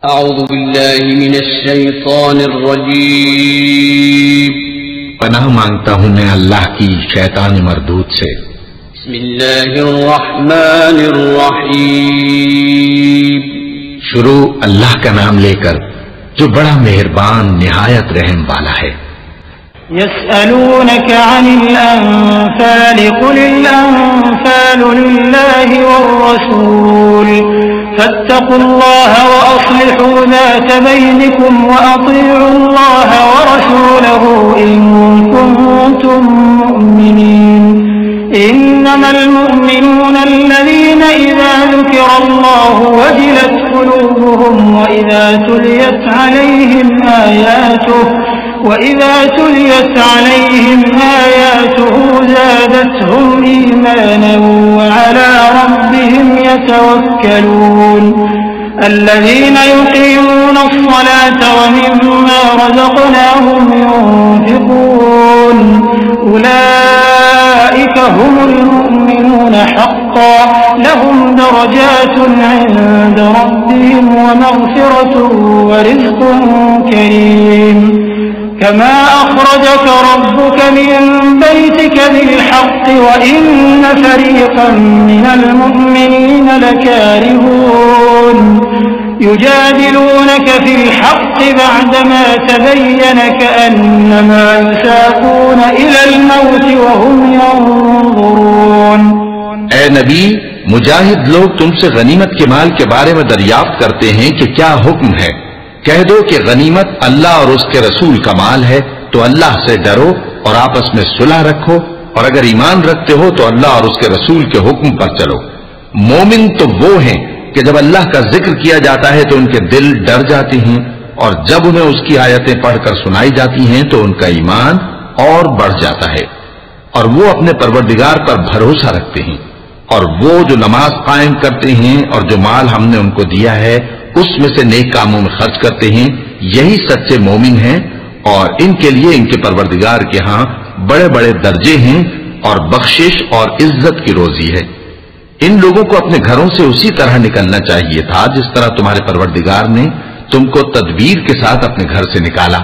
अऊज़ु बिल्लाहि मिनश शैतानिर रजीम। पनाह मांगता हूँ मैं अल्लाह की शैतान मरदूद से। बिस्मिल्लाहिर रहमानिर रहीम। शुरू अल्लाह का नाम लेकर जो बड़ा मेहरबान निहायत रहम वाला है। यस्अलूनका अनिल अनफाल कुलिल अनफालु लिल्लाहि वर्रसूल फत्तकुल्लाह व अस्लिहू ज़ात बैनिकुम व अतीउल्लाह व रसूलहू इन कुंतुम मुअमिनीन। इन्नमल मुअमिनूना अल्लज़ीना इज़ा ज़ुकिरल्लाहु वजिलत क़ुलूबुहुम व इज़ा तुलियत अलैहिम आयातुहु ज़ादतहुम ईमाना व अला रब्बिहिम यतवक्कलून। الذين يقيمون الصلاة ومما رزقناهم ينفقون أولئك هم المؤمنون حقا لهم درجات عند ربهم ومغفرة ورزق كريم كما أخرجك ربك من بيتك بالحق وإن فريقا من المؤمنين لكارهون يجادلونك في الحق بعدما تبين كأنما يساقون إلى الموت وهم ينظرون। ए नबी, मुजाहिद लोग तुमसे गनीमत के माल के बारे में दरियाफ्त करते हैं कि क्या हुक्म है। कह दो कि गनीमत अल्लाह और उसके रसूल का माल है, तो अल्लाह से डरो और आपस में सुलह रखो, और अगर ईमान रखते हो तो अल्लाह और उसके रसूल के हुक्म पर चलो। मोमिन तो वो हैं कि जब अल्लाह का जिक्र किया जाता है तो उनके दिल डर जाते हैं, और जब उन्हें उसकी आयतें पढ़कर सुनाई जाती हैं तो उनका ईमान और बढ़ जाता है, और वो अपने परवरदिगार पर भरोसा रखते हैं, और वो जो नमाज कायम करते हैं और जो माल हमने उनको दिया है उसमें से नेक कामों में खर्च करते हैं, यही सच्चे मोमिन हैं, और इनके लिए इनके परवरदिगार के यहाँ बड़े बड़े दर्जे हैं और बख्शिश और इज्जत की रोजी है। इन लोगों को अपने घरों से उसी तरह निकलना चाहिए था जिस तरह तुम्हारे परवरदिगार ने तुमको तदबीर के साथ अपने घर से निकाला।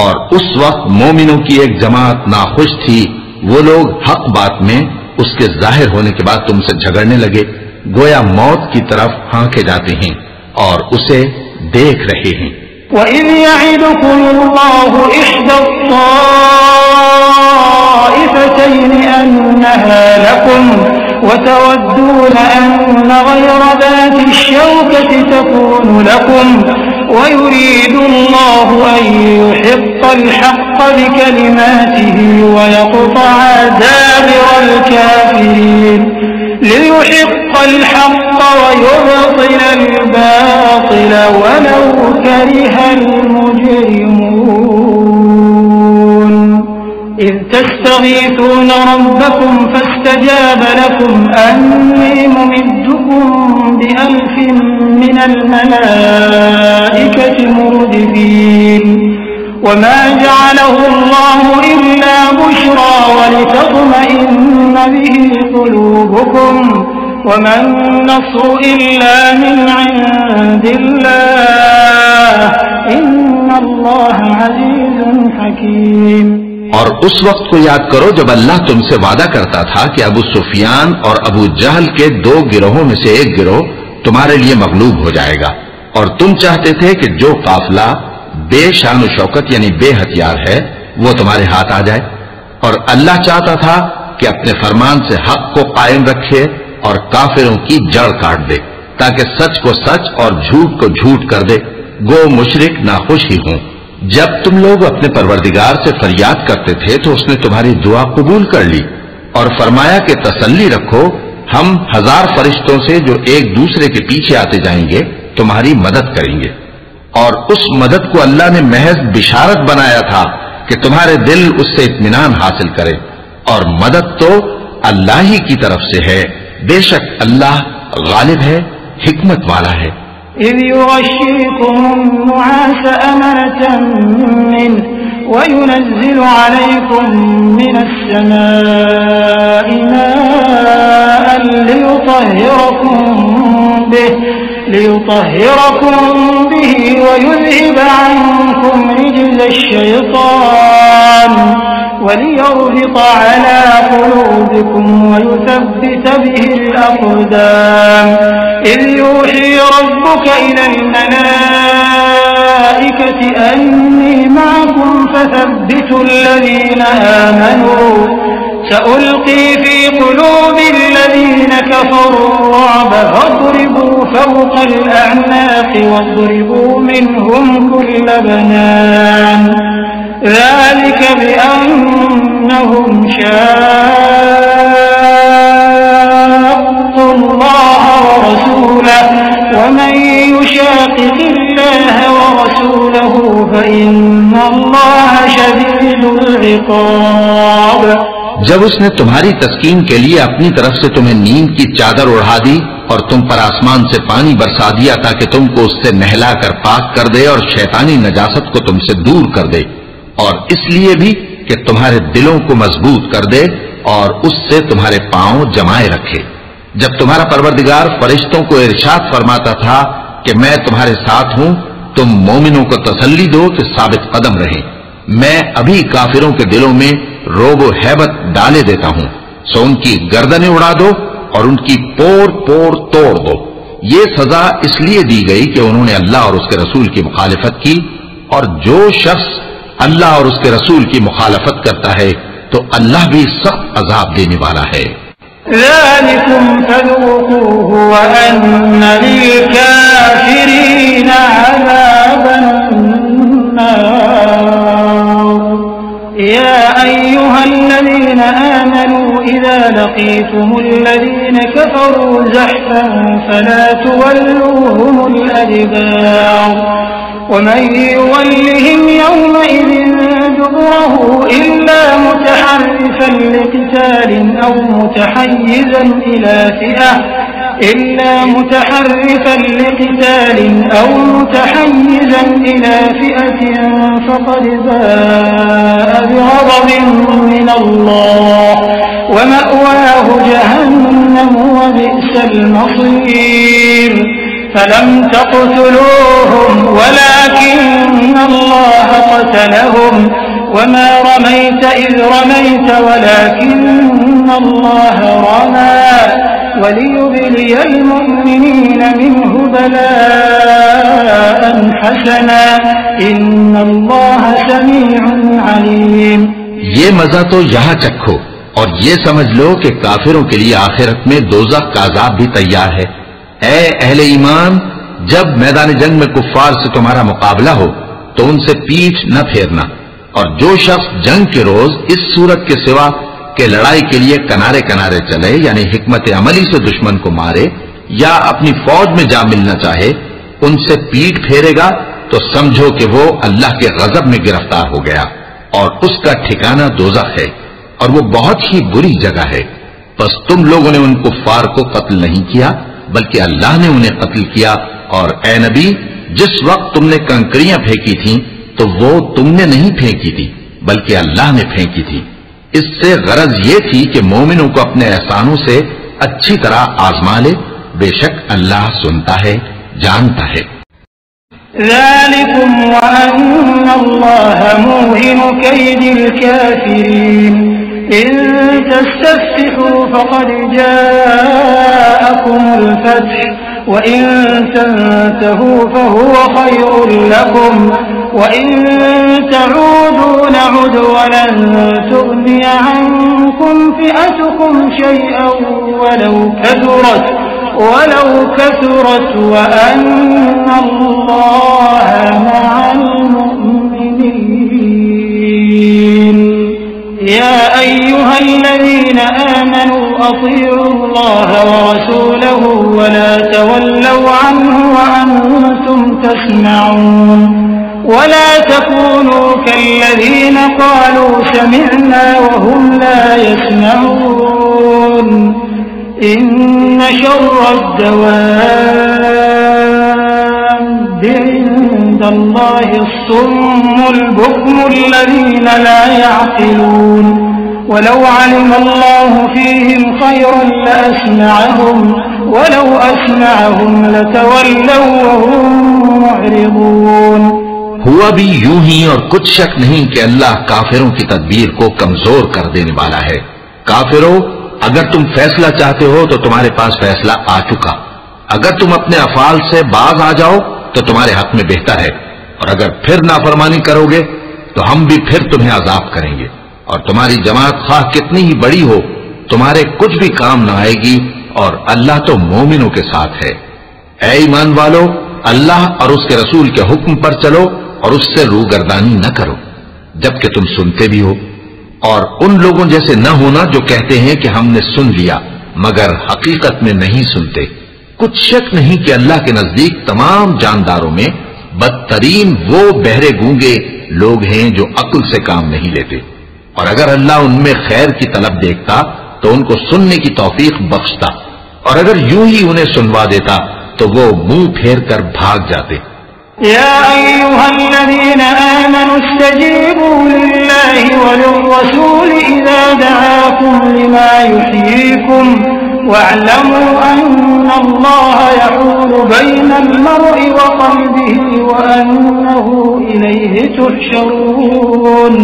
और उस वक्त मोमिनों की एक जमात नाखुश थी, वो लोग हक बात में उसके जाहिर होने के बाद तुमसे झगड़ने लगे, गोया मौत की तरफ हांके जाते हैं और उसे देख रहे हैं। वइज़ यइदुकुमुल्लाहु इह्दा त्ताइफ़तैनि अन्नहा लकुम वतवद्दून अन्न गयरा ज़ाति श्शौकति तकूनु लकुम वयुरीदुल्लाहु अन युहिqqal हक़्क़ बिकलिमातिही वयक़तअ दाबिरल काफ़िरीन लियुहिqqal हक़्क़ वयुबतिलल बातिल वलौ करिहल मुजरिमून। إذ تستغيثون ربكم فاستجاب لكم أني ممدكم بألف من الملائكة مردفين وما جعله الله إلا بشرى ولتطمئن به قلوبكم وما النصر إلا من عند الله إن الله عزيز حكيم। और उस वक्त को याद करो जब अल्लाह तुमसे वादा करता था कि अबू सुफियान और अबू जहल के दो गिरोहों में से एक गिरोह तुम्हारे लिए मगलूब हो जाएगा, और तुम चाहते थे कि जो काफिला बेशान शौकत यानी बेहथियार है वो तुम्हारे हाथ आ जाए, और अल्लाह चाहता था कि अपने फरमान से हक को कायम रखे और काफिरों की जड़ काट दे, ताकि सच को सच और झूठ को झूठ कर दे, गो मुशरिक नाखुश ही हों। जब तुम लोग अपने परवरदिगार से फरियाद करते थे तो उसने तुम्हारी दुआ कबूल कर ली और फरमाया कि तसल्ली रखो, हम 1000 फरिश्तों से जो एक दूसरे के पीछे आते जाएंगे तुम्हारी मदद करेंगे। और उस मदद को अल्लाह ने महज बिशारत बनाया था कि तुम्हारे दिल उससे इत्मीनान हासिल करे, और मदद तो अल्लाह ही की तरफ से है, बेशक अल्लाह गालिब है, हिकमत वाला है। إذ يغشيكم النعاس أمنة منه وينزل عليكم من السماء ماء ليطهركم به लियुतहिरकुम बिही वयुज़हिब अन्कुम रिज्ज़ अश-शैतान वलियरबित अला क़ुलूबिकुम वयुथब्बित बिहिल अक़दाम इज़ यूही रब्बुक इलल मलाइकति अन्नी मअकुम फथब्बितु الذين آمنوا سألقي في قلوب الذين كفروا الرعب فاضربوا فوق الأعناق واضربوا منهم كل بنان ذلك بأنهم شاقوا الله ورسوله ومن يشاقق الله ورسوله فإن الله شديد العقاب। जब उसने तुम्हारी तस्कीन के लिए अपनी तरफ से तुम्हें नींद की चादर उड़ा दी और तुम पर आसमान से पानी बरसा दिया ताकि तुमको उससे नहला कर पाक कर दे और शैतानी नजासत को तुमसे दूर कर दे, और इसलिए भी कि तुम्हारे दिलों को मजबूत कर दे और उससे तुम्हारे पांव जमाए रखे। जब तुम्हारा परवरदिगार फरिश्तों को इरशाद फरमाता था कि मैं तुम्हारे साथ हूं, तुम मोमिनों को तसल्ली दो कि साबित कदम रहे, मैं अभी काफिरों के दिलों में रोब हैबत डाले देता हूं, सो उनकी गर्दनें उड़ा दो और उनकी पोर पोर तोड़ दो। ये सजा इसलिए दी गई कि उन्होंने अल्लाह और उसके रसूल की मुखालिफत की, और जो शख्स अल्लाह और उसके रसूल की मुखालफत करता है तो अल्लाह भी सख्त अजाब देने वाला है। ज़ालिकुम फज़ूक़ूहु व अन्न लिल-काफ़िरीन अज़ाबन नार। या अय्युहल्लज़ीन आमनू इज़ा लक़ीतुमुल्लज़ीन कफ़रू ज़हफ़न फ़ला तुवल्लूहुमुल अदबार वमन युवल्लिहिम यौमइज़िन दुबुरहु इल्ला मुतहर्रिफन लिक़ितालिन अव मुतहय्यिज़न इला फ़िअतिन फ़क़द बाअ बिग़ज़बिन मिनल्लाह वमअवाहु जहन्नम वबि'सल मसीर। फलम तक़्तुलूहुम वलाकिन्न अल्लाह क़तलहुम वमा रमैत इज़ रमैत वलाकिन्न अल्लाह रमा वलियुब्लियल मुअ्मिनीन मिन्हु बलाअन हसना इन्नल्लाह समीउन अलीम। ये मजा तो यहाँ चखो और ये समझ लो कि काफिरों के लिए आखिरत में दोज़ख का अज़ाब भी तैयार है। ऐ अहले ईमान, जब मैदान जंग में कुफ्फार से तुम्हारा मुकाबला हो तो उनसे पीठ न फेरना, और जो शख्स जंग के रोज इस सूरत के सिवा के लड़ाई के लिए किनारे किनारे चले, यानी हिकमत अमली से दुश्मन को मारे या अपनी फौज में जा मिलना चाहे, उनसे पीठ फेरेगा तो समझो कि वो अल्लाह के गजब में गिरफ्तार हो गया और उसका ठिकाना दोज़ख है और वो बहुत ही बुरी जगह है। बस तुम लोगों ने उन कुफ्फार को कत्ल नहीं किया बल्कि अल्लाह ने उन्हें कत्ल किया, और ए नबी, जिस वक्त तुमने कंकड़ियां फेंकी थीं तो वो तुमने नहीं फेंकी थी बल्कि अल्लाह ने फेंकी थी। इससे गरज ये थी कि मोमिनों को अपने एहसानों से अच्छी तरह आजमा ले, बेशक अल्लाह सुनता है, जानता है। ज़ालिकुम व अन्नल्लाह मूहिनु कैदिल काफिरीन इन तस्तफ्तिहू फक़द जाअकुमुल फ़त्ह व इन तंतहू फहुव खैरुल लकुम व इन तऊदू नउद व लन तुग़निय अन्कुम फ़िअतुकुम शैअन वलौ कथुरत व अन्नल्लाह मअल मुमिनीन। या अय्युहल्लज़ीन आमनू अतीअू अल्लाह व रसूलहु व ला तवल्लौ अन्हु व अंतुम तस्मऊन व ला तकूनू कल्लज़ीन क़ालू समिअना व हुम ला यस्मऊन। इन्न शर्रद्दवाब्बि इंदल्लाहि अस्सुम्मुल बुक्मुल्लज़ीना ला यअक़िलून वलौ अलिमल्लाहु फ़ीहिम ख़ैरन लअस्मअहुम वलौ अस्मअहुम लतवल्लौ वहुम मुअरिदून। हुआ भी यूं ही और कुछ शक नहीं कि अल्लाह काफिरों की तदबीर को कमजोर कर देने वाला है। काफिरों, अगर तुम फैसला चाहते हो तो तुम्हारे पास फैसला आ चुका। अगर तुम अपने अफाल से बाज आ जाओ तो तुम्हारे हक में बेहतर है, और अगर फिर नाफरमानी करोगे तो हम भी फिर तुम्हें अजाब करेंगे, और तुम्हारी जमात खाह कितनी ही बड़ी हो तुम्हारे कुछ भी काम न आएगी, और अल्लाह तो मोमिनों के साथ है। ऐ ईमान वालो, अल्लाह और उसके रसूल के हुक्म पर चलो और उससे रूगर्दानी न करो जबकि तुम सुनते भी हो, और उन लोगों जैसे न होना जो कहते हैं कि हमने सुन लिया मगर हकीकत में नहीं सुनते। कुछ शक नहीं कि अल्लाह के नजदीक तमाम जानदारों में बदतरीन वो बहरे गूंगे लोग हैं जो अक्ल से काम नहीं लेते, और अगर अल्लाह उनमें खैर की तलब देखता तो उनको सुनने की तौफीक बख्शता, और अगर यूं ही उन्हें सुनवा देता तो वो मुंह फेर कर भाग जाते। या अय्युहल्लज़ीना आमनू इस्तजीबू लिल्लाहि वलिर्रसूल इज़ा दआकुम लिमा युहयीकुम वअलमू अन्नल्लाह यहूलु बैनल मर्इ व क़ल्बिही व अन्नहु इलैहि तुहशरून।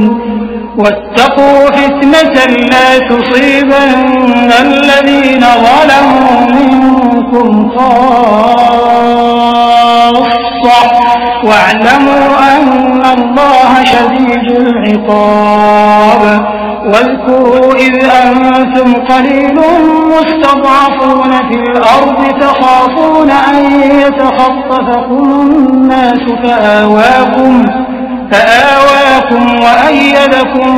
वत्तक़ू फित्नतन ला तुसीबन्न अल्लज़ीना ज़लमू मिनकुम ख़ास्सा वअलमू अन्नल्लाह शदीदुल इक़ाब। واذكروا إذ أنتم قليل مستضعفون في الأرض تخافون أن يتخطفكم الناس فآواكم وأيدكم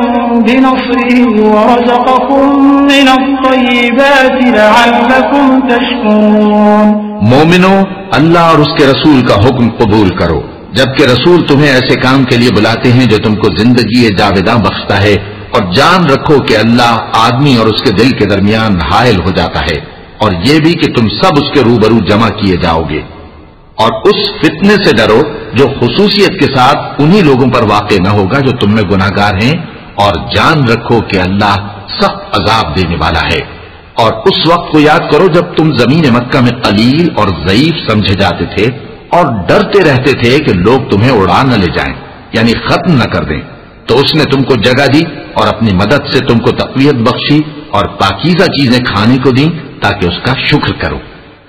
بنصره ورزقكم من الطيبات لعلكم تشكرون। मोमिनो, अल्लाह और उसके रसूल का हुक्म कबूल करो जबकि रसूल तुम्हें ऐसे काम के लिए बुलाते हैं जो तुमको जिंदगी जावेदा बख्शता है, और जान रखो कि अल्लाह आदमी और उसके दिल के दरमियान हायल हो जाता है, और ये भी कि तुम सब उसके रूबरू जमा किए जाओगे। और उस फितने से डरो जो खुसूसियत के साथ उन्हीं लोगों पर वाक़ न होगा जो तुम में गुनाहगार हैं, और जान रखो कि अल्लाह सख्त अजाब देने वाला है। और उस वक्त को याद करो जब तुम जमीन मक्का में कलील और ज़ईफ समझे जाते थे और डरते रहते थे कि लोग तुम्हें उड़ा न ले जाएं, यानी खत्म न कर दें, तो उसने तुमको जगह दी और अपनी मदद से तुमको तक़वियत बख्शी और पाकीज़ा चीजें खाने को दी ताकि उसका शुक्र करो।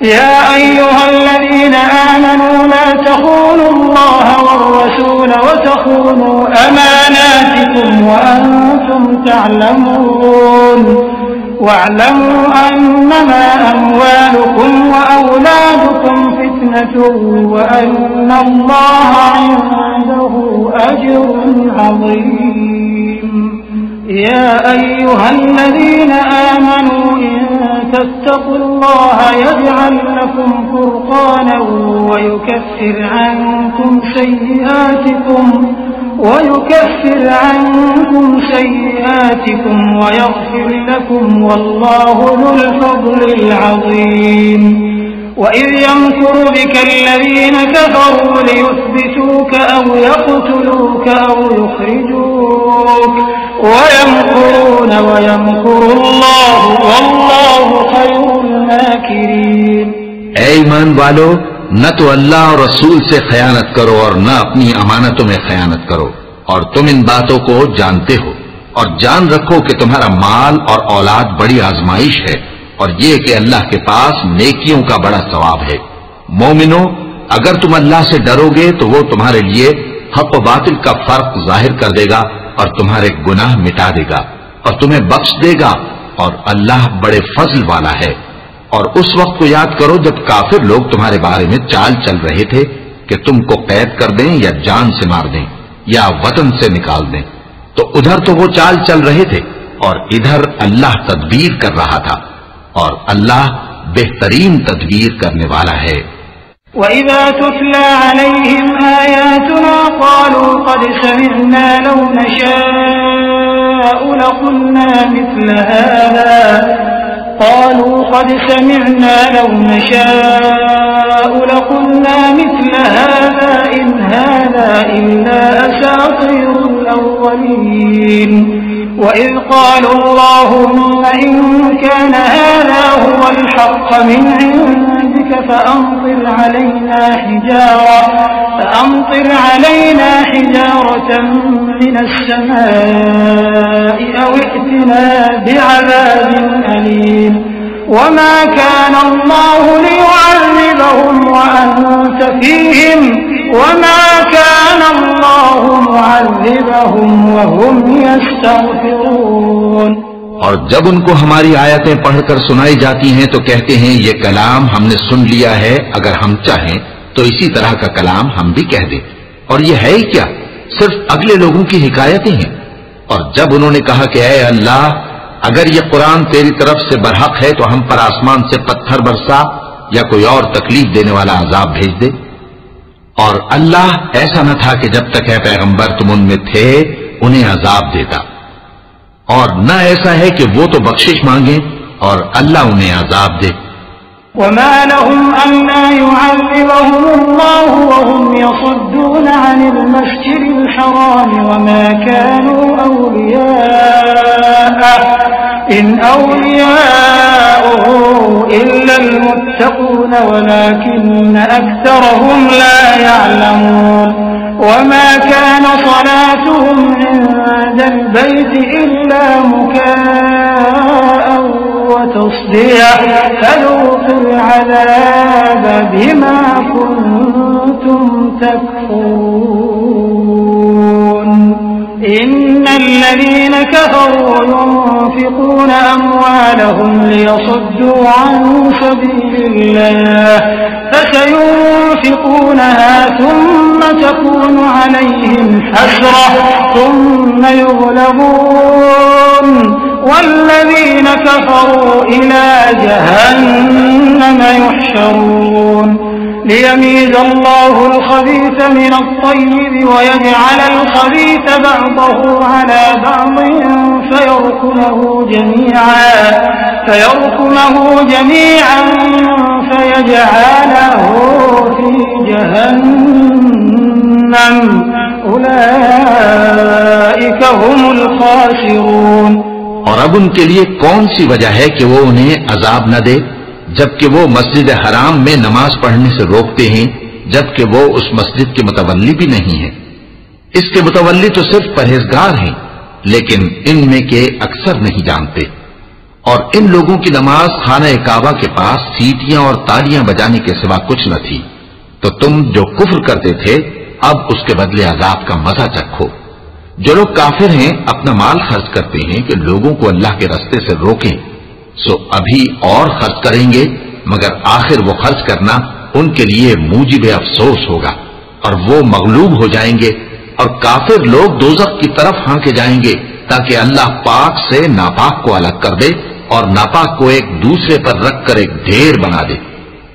या अय्युहल्लज़ीना आमनू ला तख़ूनुल्लाह वर्रसूल वतख़ूनू अमानातिकुम व अंतुम तअलमून वअलमू अन्नमा अम्वालुकुम व औलादुकुम फित्नतुन व अन्नल्लाह इंदहु अज्रुन अज़ीम। या अय्युहल्लज़ीना आमनू इन तत्तक़ुल्लाह यजअल लकुम फुरक़ानन व युकफ्फिर अन्कुम सय्यिआतिकुम व यग़फिर लकुम वल्लाहु ज़ुल फ़ज़लिल अज़ीम। وإذ يمكر بك الذين كفروا ليثبتوك أو يقتلوك أو يخرجوك ويمكرون ويمكر الله والله خير الماكرين। ऐ ईमान वालो, न तो अल्लाह और रसूल से खयानत करो और न अपनी अमानतों में खयानत करो, और तुम इन बातों को जानते हो, और जान रखो कि तुम्हारा माल और औलाद बड़ी आजमाइश है, और ये कि अल्लाह के पास नेकियों का बड़ा सवाब है। मोमिनो, अगर तुम अल्लाह से डरोगे तो वो तुम्हारे लिए हक व बातिल का फर्क जाहिर कर देगा और तुम्हारे गुनाह मिटा देगा और तुम्हें बख्श देगा, और अल्लाह बड़े फजल वाला है। और उस वक्त को याद करो जब काफिर लोग तुम्हारे बारे में चाल चल रहे थे कि तुमको कैद कर दें या जान से मार दें या वतन से निकाल दें, तो उधर तो वो चाल चल रहे थे और इधर अल्लाह तदबीर कर रहा था, और अल्लाह बेहतरीन तदबीर करने वाला है। वइज़ा तुतला अलैहिम आयातुना क़ालू क़द समिअना लौ नशाअु लक़ुल्ना मिस्ल हाज़ा क़ालू क़द समिअना लौ नशाअु लक़ुल्ना मिस्ल हाज़ा इन हाज़ा इल्ला असातीरुल अव्वलीन। वइज़ क़ालू अल्लाहुम्मा इन कान हाज़ा हुवल हक़्क़ मिन इंदिक फ़अम्तिर अलैना हिजारतन मिनस समाई औ इअ्तिना बिअज़ाबिन अलीम वमा कान अल्लाहु लियुअज़्ज़िबहुम वअन्त फ़ीहिम वमा कान अल्लाहु मुअज़्ज़िबहुम वहुम यस्तग़फ़िरून। और जब उनको हमारी आयतें पढ़कर सुनाई जाती हैं तो कहते हैं ये कलाम हमने सुन लिया है, अगर हम चाहें तो इसी तरह का कलाम हम भी कह दें। और ये है ही क्या, सिर्फ अगले लोगों की हिकायतें हैं। और जब उन्होंने कहा कि ऐ अल्लाह, अगर ये कुरान तेरी तरफ से बरहक है तो हम पर आसमान से पत्थर बरसा या कोई और तकलीफ देने वाला अजाब भेज दे। और अल्लाह ऐसा न था कि जब तक है पैगंबर तुम उनमें थे उन्हें अजाब देता, और न ऐसा है कि वो तो बख्शिश मांगे और अल्लाह उन्हें अजाब दे। वमा लहुम अल्ला युअज़्ज़िबहुम अल्लाहु वहुम यसुद्दून अनिल मस्जिदिल हराम वमा कानू औलियाअह इन औलियाउहु इल्लल मुत्तक़ून वलाकिन्न अक्सरहुम ला यअलमून वमा कान सलातुहुम इंदल बैति इल्ला मुकाअन वतस्दियह फज़ूक़ुल अज़ाब बिमा कुन्तुम तकफुरून। इन्नल्लज़ीन कफ़रू युनफ़िक़ून अम्वालहुम लियसुद्दू अन सबीलिल्लाह फसयुनफ़िक़ूनहा थुम्म तकूनु अलैहिम हस्रह थुम्म युग़लबून वल्लज़ीन कफ़रू इला जहन्नम युहशरून। लियमीज़ अल्लाहु अल-ख़बीथ मिन अत-तय्यिब वयजअल अल-ख़बीथ बअदहु अला बअदिन फयरकुमहु जमीअन फयजअलहु फी जहन्नम उलाइक हुमुल ख़ासिरून। और अब उनके लिए कौन सी वजह है कि वो उन्हें अजाब न दे, जबकि वो मस्जिद हराम में नमाज पढ़ने से रोकते हैं, जबकि वो उस मस्जिद के मुतवल्ली भी नहीं है। इसके मुतवल्ली तो सिर्फ परहेजगार हैं, लेकिन इनमें के अक्सर नहीं जानते। और इन लोगों की नमाज खाना काबा के पास सीटियां और तालियां बजाने के सिवा कुछ न थी। तो तुम जो कुफ्र करते थे अब उसके बदले अजाब का मजा चखो। जो लोग काफिर हैं अपना माल खर्च करते हैं कि लोगों को अल्लाह के रास्ते से रोकें, सो अभी और खर्च करेंगे, मगर आखिर वो खर्च करना उनके लिए मूजिब अफसोस होगा और वो मगलूब हो जाएंगे। और काफिर लोग दोज़ख की तरफ हांके जाएंगे ताकि अल्लाह पाक से नापाक को अलग कर दे और नापाक को एक दूसरे पर रखकर एक ढेर बना दे,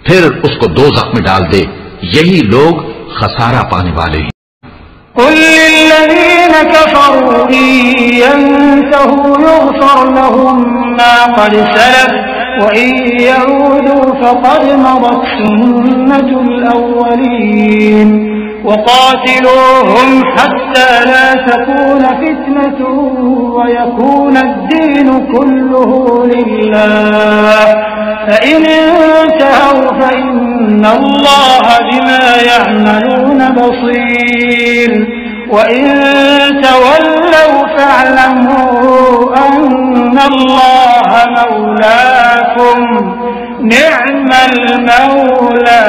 फिर उसको दोज़ख में डाल दे। यही लोग खसारा पाने वाले हैं। कुल लिल्लज़ीन कफ़रू इन यंतहू युग़फ़र लहुम मा क़द सलफ़ व इन यऊदू फ़क़द मदत सुन्नतुल अव्वलीन वक़ातिलूहुम हत्ता ला तकून फ़ित्नतुन व यकून अद्दीन कुल्लुहु लिल्लाह फ़इन इंतहव फ़इन्न अल्लाह बिमा यअमलून बसीर वइन तवल्लव फ़अलमू अन्न अल्लाह मौलाकुम निअमल मौला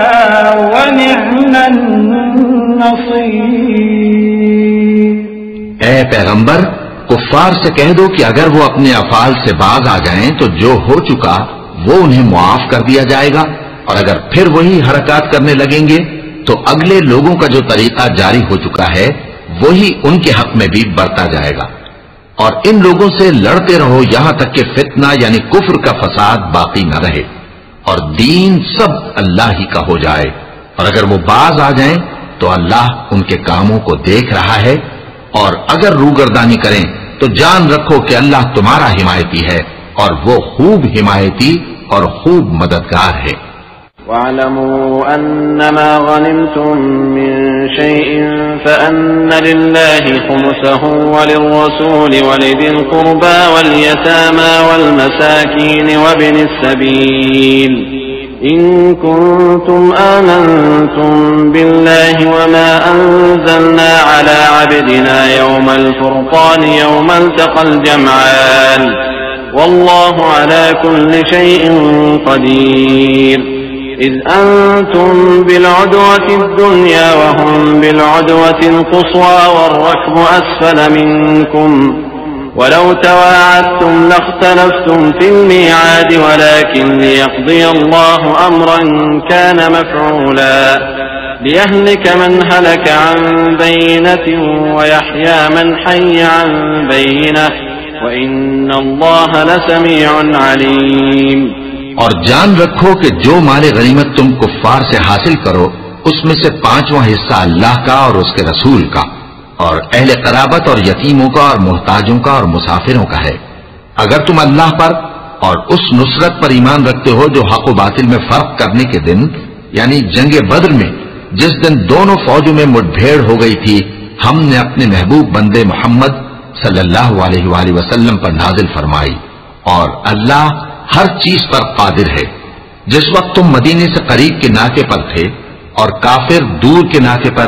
व निअमन नसीर। ऐ पैगंबर, कुफ्फार से कह दो कि अगर वो अपने अफाल से बाज आ जाएं तो जो हो चुका वो उन्हें मुआफ कर दिया जाएगा, और अगर फिर वही हरकत करने लगेंगे तो अगले लोगों का जो तरीका जारी हो चुका है वही उनके हक में भी बरता जाएगा। और इन लोगों से लड़ते रहो यहां तक कि फितना यानी कुफ्र का फसाद बाकी न रहे और दीन सब अल्लाह ही का हो जाए। और अगर वो बाज आ जाएं तो अल्लाह उनके कामों को देख रहा है, और अगर रूगर्दानी करें तो जान रखो कि अल्लाह तुम्हारा हिमायती है और वो खूब हिमायती और खूब मददगार है। वअलमू अन्नमा गनिमतुम मिन शैइन फअन्न लिल्लाहि खुमुसहु वलिर्रसूलि वलिदिल कुर्बा वलयतामा वलमसाकीन वबिनिस सबील इन कुंतुम आमनतुम बिल्लाहि वमा अंज़लना अला अब्दिना यौमल फुरक़ान यौमल तक़ल जमआन वल्लाहु अला कुल्लि शैइन क़दीर इज़ अंतुम बिलउदवतिद दुन्या वहुम बिलउदवतिल क़ुस्वा वर्रक्बु अस्फल मिनकुम वलौ तवाअदतुम लख्तलफ्तुम फिल मिआद वलाकिन लियक़्दिय अल्लाहु अम्रन कान मफ़ऊला लियहलिक मन हलक अन बय्यिनतिन वयहया मन हय्य अन बय्यिनह वइन्नल्लाह लसमीउन अलीम। और जान रखो कि जो माले गनीमत तुम कुफ्फार से हासिल करो उसमें से 5वां हिस्सा अल्लाह का और उसके रसूल का और अहले क़राबत और यतीमों का और मोहताजों का और मुसाफिरों का है। अगर तुम अल्लाह पर और उस नुसरत पर ईमान रखते हो जो हक व बातिल में फर्क करने के दिन यानी जंगे बद्र में जिस दिन दोनों फौजों में मुठभेड़ हो गई थी, हमने अपने महबूब बंदे मोहम्मद सल्लल्लाहु अलैहि वसल्लम पर नाजिल फरमाई और अल्लाह हर चीज पर कादिर है। जिस वक्त तुम मदीने से करीब के नाके पर थे और काफिर दूर के नाके पर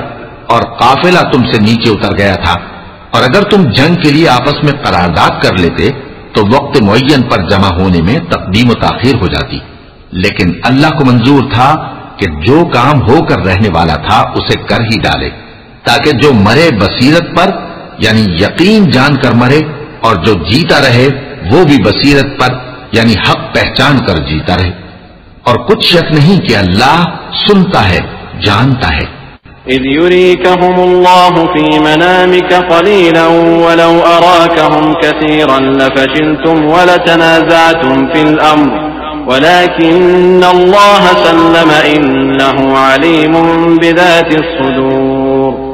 और काफिला तुमसे नीचे उतर गया था और अगर तुम जंग के लिए आपस में करारदाद कर लेते तो वक्त मुअय्यन पर जमा होने में तकदीम व ताखीर हो जाती, लेकिन अल्लाह को मंजूर था कि जो काम होकर रहने वाला था उसे कर ही डाले ताकि जो मरे बसीरत पर यानी यकीन जानकर मरे और जो जीता रहे वो भी बसीरत पर यानी हक पहचान कर जीता रहे। और कुछ शक नहीं कि अल्लाह सुनता है, जानता है। इज़ युरीकहुमुल्लाहु फी मनामिका क़लीलन वलौ अराकहुम कसीरन लफशिलतुम वलतनाज़अतुम फिल अम्र वलाकिन्नल्लाह सल्लम इन्नहु अलीमुन बिज़ातिस सुदूर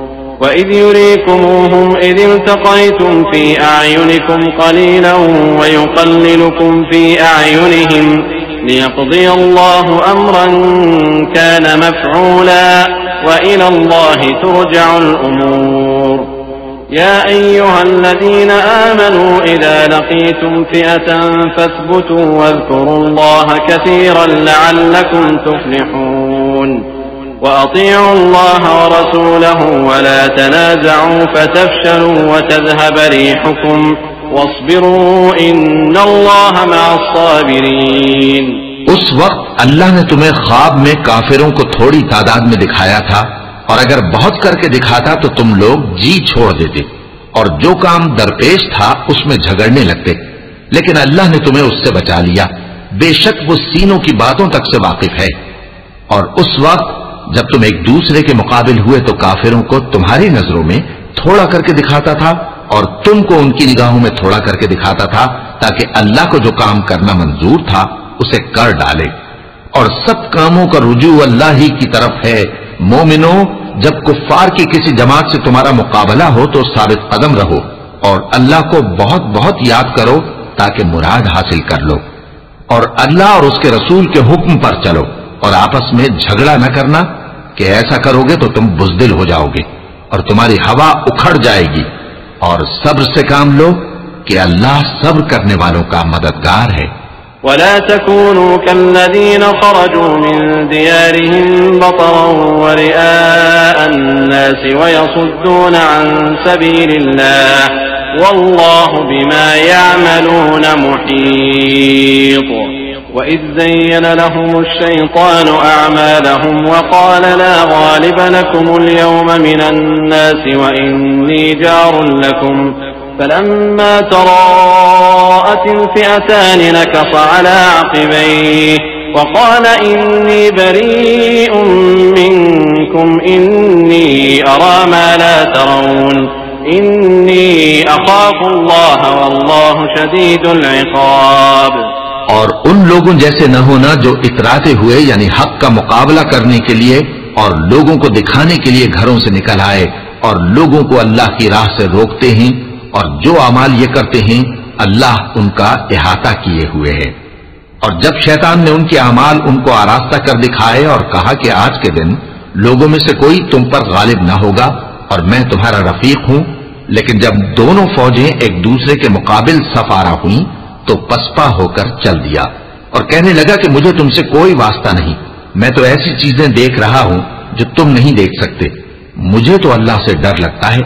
वइज़ युरीकुमुहुम इज़ इल्तक़यतुम फी अअयुनिकुम क़लीलन वयुक़ल्लिलुकुम फी अअयुनिहिम लियक़दिय अल्लाहु अम्रन कान मफ़ऊला वइला अल्लाहि तुरजअुल उमूर या अय्युहल्लज़ीन आमनू इज़ा लक़ीतुम फ़िअतन फ़ाथ्बुतू वज़्कुरुल्लाह कसीरन लअल्लकुम तुफ़्लिहून वअतीअू अल्लाह वरसूलहु वला तनाज़अू फतफ़शलू वतज़हब रिहुकुम वस्बिरू इन्नल्लाह मअस्साबिरीन। उस वक्त अल्लाह ने तुम्हें ख्वाब में काफिरों को थोड़ी तादाद में दिखाया था और अगर बहुत करके दिखाता तो तुम लोग जी छोड़ देते और जो काम दरपेश था उसमें झगड़ने लगते, लेकिन अल्लाह ने तुम्हें उससे बचा लिया। बेशक वो सीनों की बातों तक से वाकिफ है। और उस वक्त जब तुम एक दूसरे के मुकाबिल हुए तो काफिरों को तुम्हारी नजरों में थोड़ा करके दिखाता था और तुमको उनकी निगाहों में थोड़ा करके दिखाता था ताकि अल्लाह को जो काम करना मंजूर था उसे कर डाले। और सब कामों का रुजू अल्लाह ही की तरफ है। मोमिनो, जब कुफ्फार की किसी जमात से तुम्हारा मुकाबला हो तो साबित कदम रहो और अल्लाह को बहुत बहुत याद करो ताकि मुराद हासिल कर लो और अल्लाह और उसके रसूल के हुक्म पर चलो और आपस में झगड़ा न करना कि ऐसा करोगे तो तुम बुज़दिल हो जाओगे और तुम्हारी हवा उखड़ जाएगी। और सब्र से काम लो कि अल्लाह सब्र करने वालों का मददगार है। वला तकूनू कल्लज़ीना ख़रजू मिन दियारिहिम बतरन व रिआअन नास व यसुद्दून अन सबीलिल्लाह वल्लाहु बिमा यअमलून मुहीत। वइज़ ज़य्यन लहुमुश शैतानु अअमालहुम व क़ाल ला गालिब लकुमुल यौम मिनन नास व इन्नी जारुन लकुम फलम्मा तराअतिल फ़िअतानि नकस अला अक़बैहि व क़ाल इन्नी बरीउम मिनकुम इन्नी अरा मा ला तरौन इन्नी अख़ाफ़ुल्लाह वल्लाहु शदीदुल इक़ाब। और उन लोगों जैसे न होना जो इतराते हुए यानी हक का मुकाबला करने के लिए और लोगों को दिखाने के लिए घरों से निकल आए और लोगों को अल्लाह की राह से रोकते हैं और जो अमाल ये करते हैं अल्लाह उनका इहाता किए हुए है। और जब शैतान ने उनके अमाल उनको आरास्ता कर दिखाए और कहा कि आज के दिन लोगों में से कोई तुम पर गालिब ना होगा और मैं तुम्हारा रफीक हूं, लेकिन जब दोनों फौजें एक दूसरे के मुकाबिल सफारा हुई तो पसपा होकर चल दिया और कहने लगा कि मुझे तुमसे कोई वास्ता नहीं, मैं तो ऐसी चीजें देख रहा हूं जो तुम नहीं देख सकते। मुझे तो अल्लाह से डर लगता है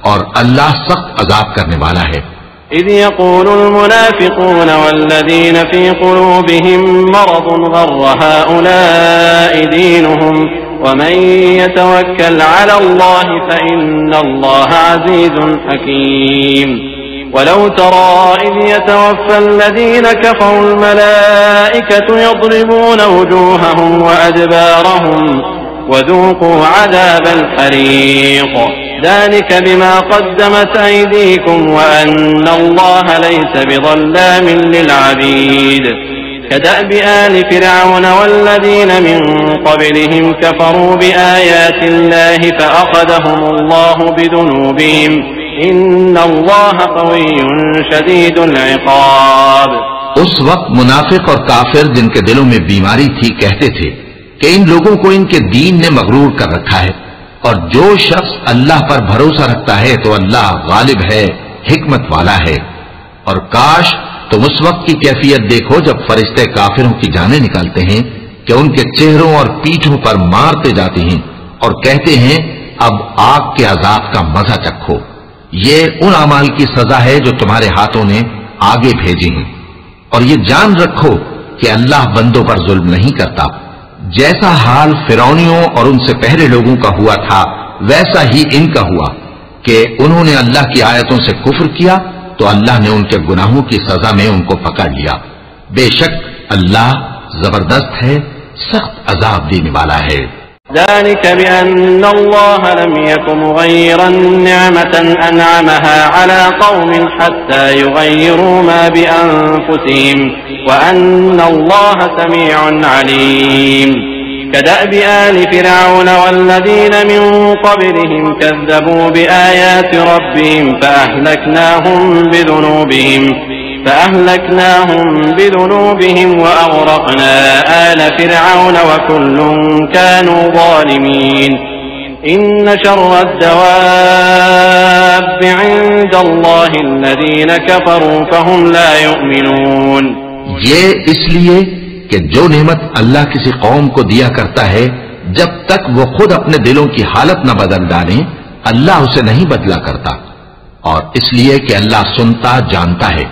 और अल्लाह सख्त अजाब करने वाला है। इज़ यक़ूलुल मुनाफ़िक़ून वल्लज़ीन फ़ी क़ुलूबिहिम मरज़ुन ग़र्र हाउलाइ दीनुहुम वमन यतवक्कल अलल्लाहि फ़इन्नल्लाहा अज़ीज़ुन हकीम। वलौ तरा इज़ यतवफ़्फ़ल कफ़रुल मलाइकतु यضرबून वजूहहुम वअदबारहुम वज़ूक़ू अज़ाबल हरीक़ ज़ालिक बिमा क़द्दमत अयदीकुम वअन्नल्लाहा लैसा बिज़ल्लामिन लिलअबीद। कदअबि आलि फ़िरऔन वल्लज़ीन मिन क़ब्लिहिम कफ़रू बिआयातिल्लाहि फ़अख़ज़हुमुल्लाहु बिज़ुनूबिहिम इन्नल्लाहा क़विय्युन शदीदुल इक़ाब। उस वक्त मुनाफिक और काफिर जिनके दिलों में बीमारी थी कहते थे कि इन लोगों को इनके दीन ने मगरूर कर रखा है और जो शख्स अल्लाह पर भरोसा रखता है तो अल्लाह गालिब है, हिकमत वाला है। और काश तुम उस वक्त की कैफियत देखो जब फरिश्ते काफिरों की जानें निकालते हैं कि उनके चेहरों और पीठों पर मारते जाते हैं और कहते हैं अब आग के अजाब का मजा चखो। ये उन अमाल की सजा है जो तुम्हारे हाथों ने आगे भेजी हैं। और ये जान रखो कि अल्लाह बंदों पर जुल्म नहीं करता। जैसा हाल फिरौनियों और उनसे पहले लोगों का हुआ था वैसा ही इनका हुआ कि उन्होंने अल्लाह की आयतों से कुफ्र किया तो अल्लाह ने उनके गुनाहों की सजा में उनको पकड़ लिया। बेशक अल्लाह जबरदस्त है, सख्त अजाब देने वाला है। ذلك بأن الله لم يكن مغيرا نعمة أنعمها على قوم حتى يغيروا ما بأنفسهم وأن الله سميع عليم. كدأب آل فرعون والذين من قبلهم كذبوا بآيات ربهم فأهلكناهم بذنوبهم وأغرقنا آل فرعون وكل كانوا ظالمين. إن شر الدواب عند الله الذين كفروا فهم لا يؤمنون. ये इसलिए कि जो नेमत अल्लाह किसी कौम को दिया करता है जब तक वो खुद अपने दिलों की हालत न बदल डाले अल्लाह उसे नहीं बदला करता, और इसलिए कि अल्लाह सुनता जानता है।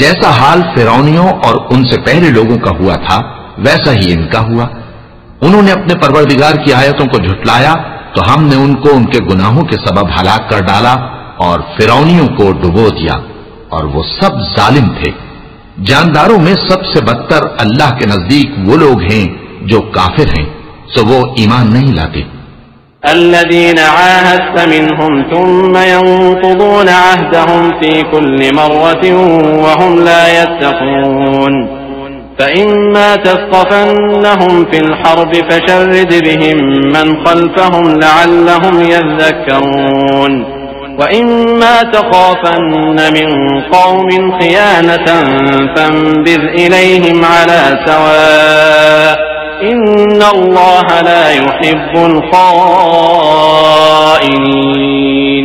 जैसा हाल फिरौनियों और उनसे पहले लोगों का हुआ था वैसा ही इनका हुआ। उन्होंने अपने परवरदिगार की आयतों को झुटलाया तो हमने उनको उनके गुनाहों के सबब हलाक कर डाला और फिरौनियों को डुबो दिया, और वो सब जालिम थे। जानदारों में सबसे बदतर अल्लाह के नजदीक वो लोग हैं जो काफिर हैं, सो वो ईमान नहीं लाते। الذين عاهدت منهم ثم ينقضون عهدهم في كل مرة وهم لا يتقون. فإما تثقفنهم في الحرب فشرد بهم من خلفهم لعلهم يذكرون. وإما تخافن من قوم خيانة فانبذ إليهم على سواء إن الله لا يحب الخائنين.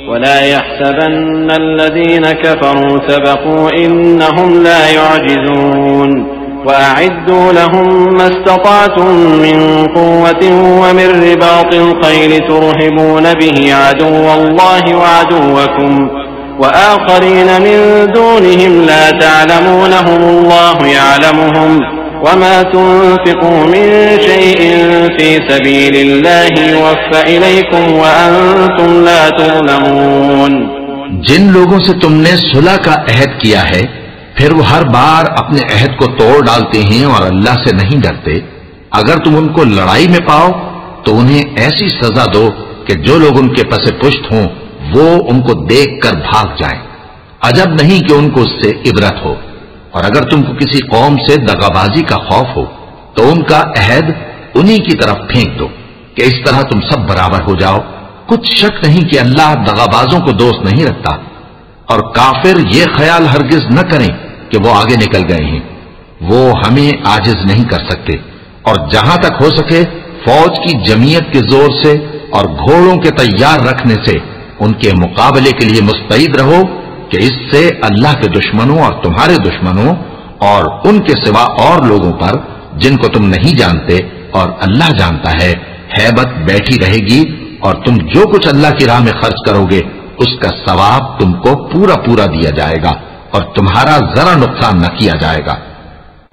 ولا يحسبن الذين كفروا سبقوا إنهم لا يعجزون. وأعدوا لهم ما استطعتم من قوة ومن رباط الخيل ترهبون به عدو الله وعدوكم وآخرين من دونهم لا تعلمونهم الله يعلمهم وما تنفقوا من شيء في سبيل الله يوفى إليكم وأنتم لا تظلمون. जिन लोगों से तुमने सुलह का अहद किया है फिर वो हर बार अपने अहद को तोड़ डालते हैं और अल्लाह से नहीं डरते, अगर तुम उनको लड़ाई में पाओ तो उन्हें ऐसी सजा दो कि जो लोग उनके पसे पुष्ट हों वो उनको देखकर भाग जाएं। अजब नहीं कि उनको उससे इबरत हो। और अगर तुमको किसी कौम से दगाबाजी का खौफ हो तो उनका अहद उन्हीं की तरफ फेंक दो कि इस तरह तुम सब बराबर हो जाओ। कुछ शक नहीं कि अल्लाह दगाबाजों को दोस्त नहीं रखता। और काफिर ये ख्याल हरगिज न करें कि वो आगे निकल गए हैं, वो हमें आजिज नहीं कर सकते। और जहां तक हो सके फौज की जमीयत के जोर से और घोड़ों के तैयार रखने से उनके मुकाबले के लिए मुस्तैद रहो कि इससे अल्लाह के दुश्मनों और तुम्हारे दुश्मनों और उनके सिवा और लोगों पर जिनको तुम नहीं जानते और अल्लाह जानता है, हैबत बैठी रहेगी और तुम जो कुछ अल्लाह की राह में खर्च करोगे उसका सवाब तुमको पूरा पूरा दिया जाएगा और तुम्हारा जरा नुकसान न किया जाएगा।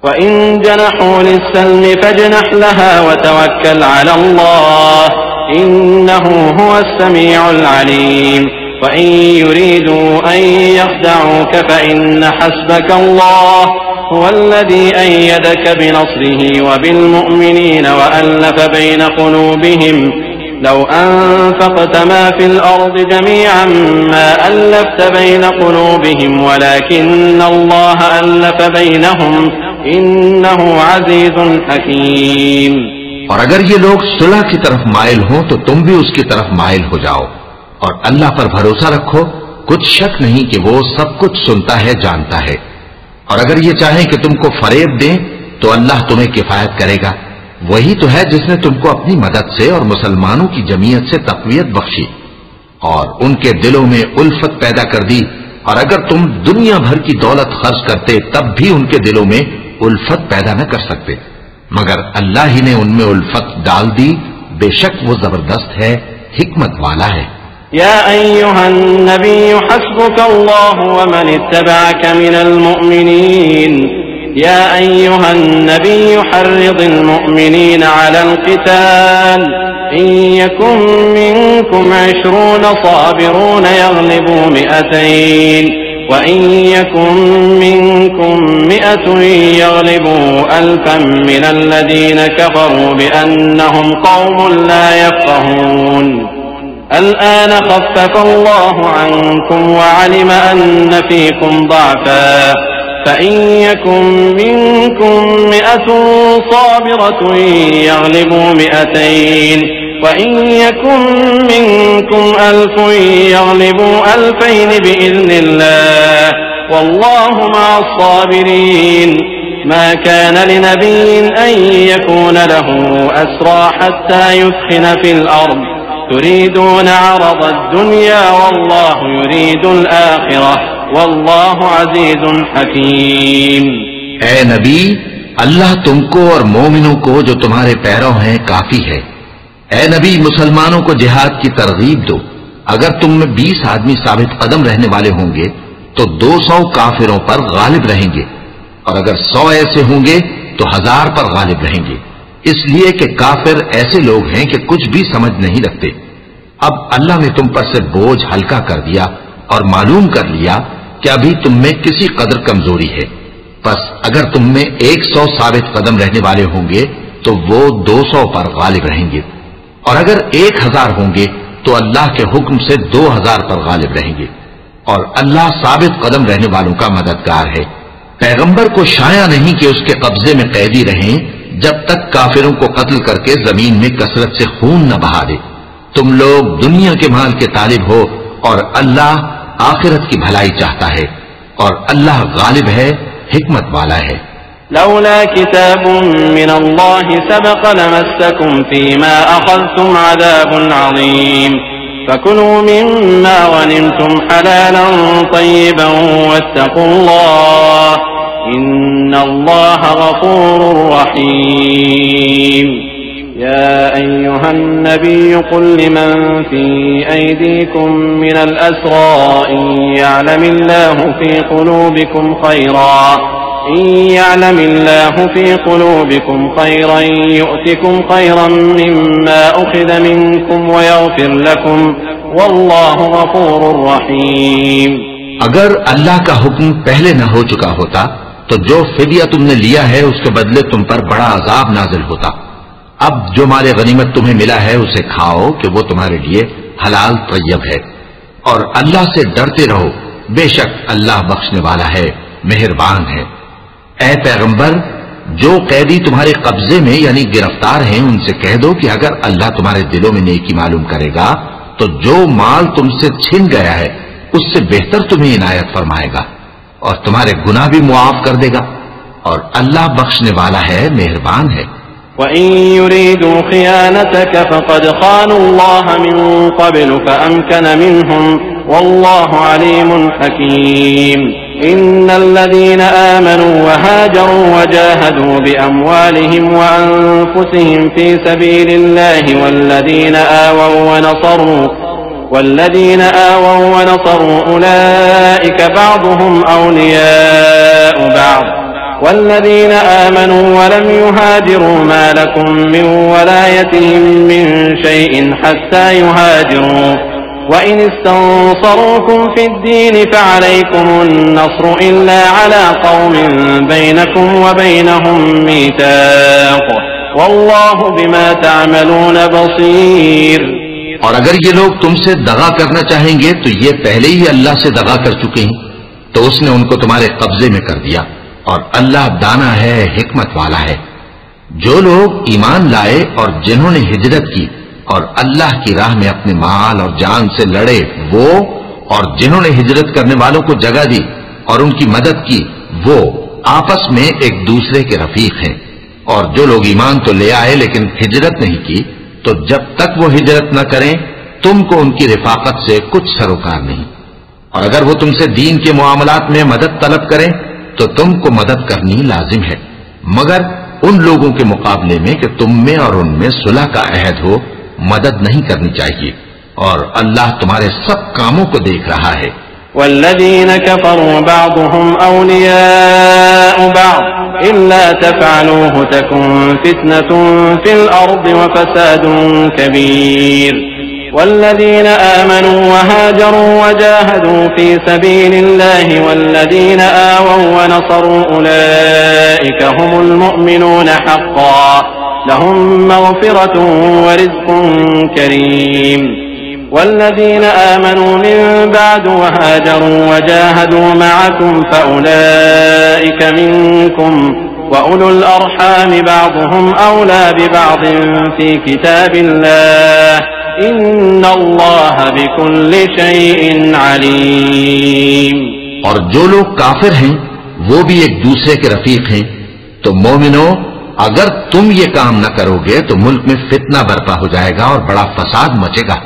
वइन जनहू लिस्सल्म फजनह लहा वतवक्कल अला अल्लाह इन्नहू हुवस समीउल अलीम वइन युरीदू अन यख्दऊक फइन्न हस्बक अल्लाह हुवल्लज़ी अय्यदक बिनस्रिही वबिलमुअ्मिनीन वअल्लफ़ बैन क़ुलूबिहिम लौ अनफ़क़त मा फ़िल अर्ज़ि जमीअन मा अल्लफ़्त बैन क़ुलूबिहिम वलाकिन्न अल्लाह अल्लफ़ बैनहुम इन्नहु अज़ीज़ुन हकीम। और अगर ये लोग सुलह की तरफ माइल हों तो तुम भी उसकी तरफ माइल हो जाओ और अल्लाह पर भरोसा रखो, कुछ शक नहीं कि वो सब कुछ सुनता है, जानता है। और अगर ये चाहें कि तुमको फरेब दें तो अल्लाह तुम्हें किफायत करेगा। वही तो है जिसने तुमको अपनी मदद से और मुसलमानों की जमीयत से तक़वियत बख्शी और उनके दिलों में उल्फत पैदा कर दी। और अगर तुम दुनिया भर की दौलत खर्च करते तब भी उनके दिलों में उल्फत पैदा न कर सकते, मगर अल्लाह ही ने उनमें उल्फत डाल दी। बेशक वो जबरदस्त है, हिकमत वाला है। या अय्युहन नबिय्यु हस्बुकल्लाहु व मन इत्तबअक मिनल मुअ्मिनीन या अय्युहन नबिय्यु हर्रिदिल मुअ्मिनीन अलल क़िताल इन यकुम मिनकुम 20 साबिरून यग़लिबू मिअतैन व इन यकुम मिनकुम मिअतुन यग़लिबू अल्फन मिनल्लज़ीन कफ़रू बिअन्नहुम क़ौमुन ला यफ़क़हून الآن خفف الله عنكم وعلم أن فيكم ضعفا فإن يكن منكم 100 صابرة يغلبوا 200 وإن يكن منكم 1000 يغلبوا 2000 بإذن الله والله مع الصابرين ما كان لنبي أن يكون له أسرى حتى يثخن في الأرض तुरीदून अरद दुनिया वल्लाहु युरीदुल आखिरह वल्लाहु अज़ीज़ुन हकीम। ऐ नबी, अल्लाह तुमको और मोमिनों को जो तुम्हारे पैरों हैं काफी है। ऐ नबी, मुसलमानों को जिहाद की तरगीब दो। अगर तुम में 20 आदमी साबित कदम रहने वाले होंगे तो 200 काफिरों पर गालिब रहेंगे और अगर 100 ऐसे होंगे तो 1000 पर गालिब रहेंगे, इसलिए कि काफिर ऐसे लोग हैं कि कुछ भी समझ नहीं रखते। अब अल्लाह ने तुम पर से बोझ हल्का कर दिया और मालूम कर लिया कि अभी तुम में किसी कदर कमजोरी है। बस अगर तुम में 100 साबित कदम रहने वाले होंगे तो वो 200 पर गालिब रहेंगे और अगर 1000 होंगे तो अल्लाह के हुक्म से 2000 पर गालिब रहेंगे और अल्लाह साबित कदम रहने वालों का मददगार है। पैगंबर को शाया नहीं कि उसके कब्जे में कैदी रहें जब तक काफिरों को कत्ल करके जमीन में कसरत से खून न बहा दे। तुम लोग दुनिया के माल के तालिब हो और अल्लाह आखिरत की भलाई चाहता है और अल्लाह गालिब है, हिकमत वाला है। लौला किताबुन मिनल्लाहि सबक़ लमस्सकुम फीमा अख़ज़्तुम अज़ाबुन अज़ीम फकुलू मिम्मा गनिमतुम हलालन तय्यिबन वत्तक़ुल्लाह इन्नल्लाह गफ़ूरुर रहीम। या अय्युहन नबिय्यु कुल लिमन फी अयदीकुम मिनल अस्रा इन यअलमिल्लाहु फी क़ुलूबिकुम खैरन यु'तिकुम खैरन मिम्मा उख़िज़ मिनकुम वयग़फ़िर लकुम वल्लाहु गफ़ूरुर रहीम। अगर अल्लाह का हुक्म पहले न हो चुका होता तो जो फिदिया तुमने लिया है उसके बदले तुम पर बड़ा अजाब नाजिल होता। अब जो माले गनीमत तुम्हें मिला है उसे खाओ कि वो तुम्हारे लिए हलाल तय्यब है और अल्लाह से डरते रहो, बेशक अल्लाह बख्शने वाला है, मेहरबान है। ऐ पैगंबर, जो कैदी तुम्हारे कब्जे में यानी गिरफ्तार हैं उनसे कह दो कि अगर अल्लाह तुम्हारे दिलों में नेकी मालूम करेगा तो जो माल तुमसे छिन गया है उससे बेहतर तुम्हें इनायत फरमाएगा और तुम्हारे गुनाह भी मुआफ कर देगा और अल्लाह बख्शने वाला है, मेहरबान है। وَإِن يُرِيدُوا خِيَانَتَكَ فَقَدْ خَانُوا اللَّهَ مِن قَبْلُ فَأَمْكَنَ مِنْهُمْ وَاللَّهُ عَلِيمٌ حَكِيمٌ إِنَّ الَّذِينَ آمَنُوا وَهَاجَرُوا وَجَاهَدُوا بِأَمْوَالِهِمْ وَأَنفُسِهِمْ فِي سَبِيلِ اللَّهِ والذين آووا ونصروا أولئك بعضهم أولياء بعض والذين آمنوا ولم يهاجروا ما لكم من ولايتهم من شيء حتى يهاجروا وإن استنصروكم في الدين فعليكم النصر إلا على قوم بينكم وبينهم ميثاق والله بما تعملون بصير। और अगर ये लोग तुमसे दगा करना चाहेंगे तो ये पहले ही अल्लाह से दगा कर चुके हैं, तो उसने उनको तुम्हारे कब्जे में कर दिया और अल्लाह दाना है, हिकमत वाला है। जो लोग ईमान लाए और जिन्होंने हिजरत की और अल्लाह की राह में अपने माल और जान से लड़े, वो और जिन्होंने हिजरत करने वालों को जगह दी और उनकी मदद की, वो आपस में एक दूसरे के रफीक हैं। और जो लोग ईमान तो ले आए लेकिन हिजरत नहीं की, तो जब तक वो हिजरत न करें तुमको उनकी रिफाकत से कुछ सरोकार नहीं। और अगर वो तुमसे दीन के मुआमलात में मदद तलब करें तो तुमको मदद करनी लाजिम है, मगर उन लोगों के मुकाबले में कि तुम में और उनमें सुलह का अहद हो, मदद नहीं करनी चाहिए। और अल्लाह तुम्हारे सब कामों को देख रहा है। वल्लज़ीन कफ़रू बअदुहुम औलियाउ बअद इल्ला तफ़अलूहु तकुन फित्नतुन फिल अर्दि व फ़सादुन कबीर। वल्लज़ीन आमनू वहाजरू वजाहदू फ़ी सबीलिल्लाहि वल्लज़ीन आवौ व नसरू उलाइका हुमुल मुअमिनून हक़्क़न लहुम मग़फ़िरतुन व रिज़्क़ुन करीम। والذين آمنوا من بعد وهاجروا وجاهدوا معكم فأولئك منكم وأولو الأرحام بعضهم أولى ببعض في كتاب الله إن الله بكل شيء عليم। और जो लोग काफिर हैं वो भी एक दूसरे के रफीक हैं। तो मोमिनो, अगर तुम ये काम न करोगे तो मुल्क में फितना बर्पा हो जाएगा और बड़ा फसाद मचेगा।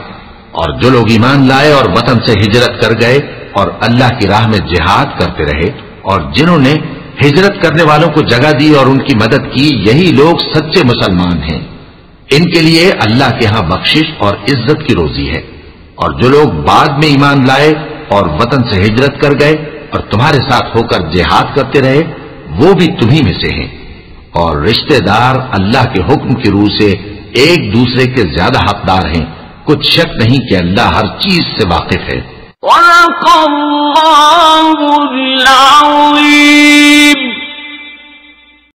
और जो लोग ईमान लाए और वतन से हिजरत कर गए और अल्लाह की राह में जिहाद करते रहे और जिन्होंने हिजरत करने वालों को जगह दी और उनकी मदद की, यही लोग सच्चे मुसलमान हैं। इनके लिए अल्लाह के यहां बख्शिश और इज्जत की रोजी है। और जो लोग बाद में ईमान लाए और वतन से हिजरत कर गए और तुम्हारे साथ होकर जिहाद करते रहे, वो भी तुम्ही में से हैं। और रिश्तेदार अल्लाह के हुक्म की रूह से एक दूसरे के ज्यादा हकदार हैं। कुछ शक नहीं कि अल्लाह हर चीज से वाकिफ है।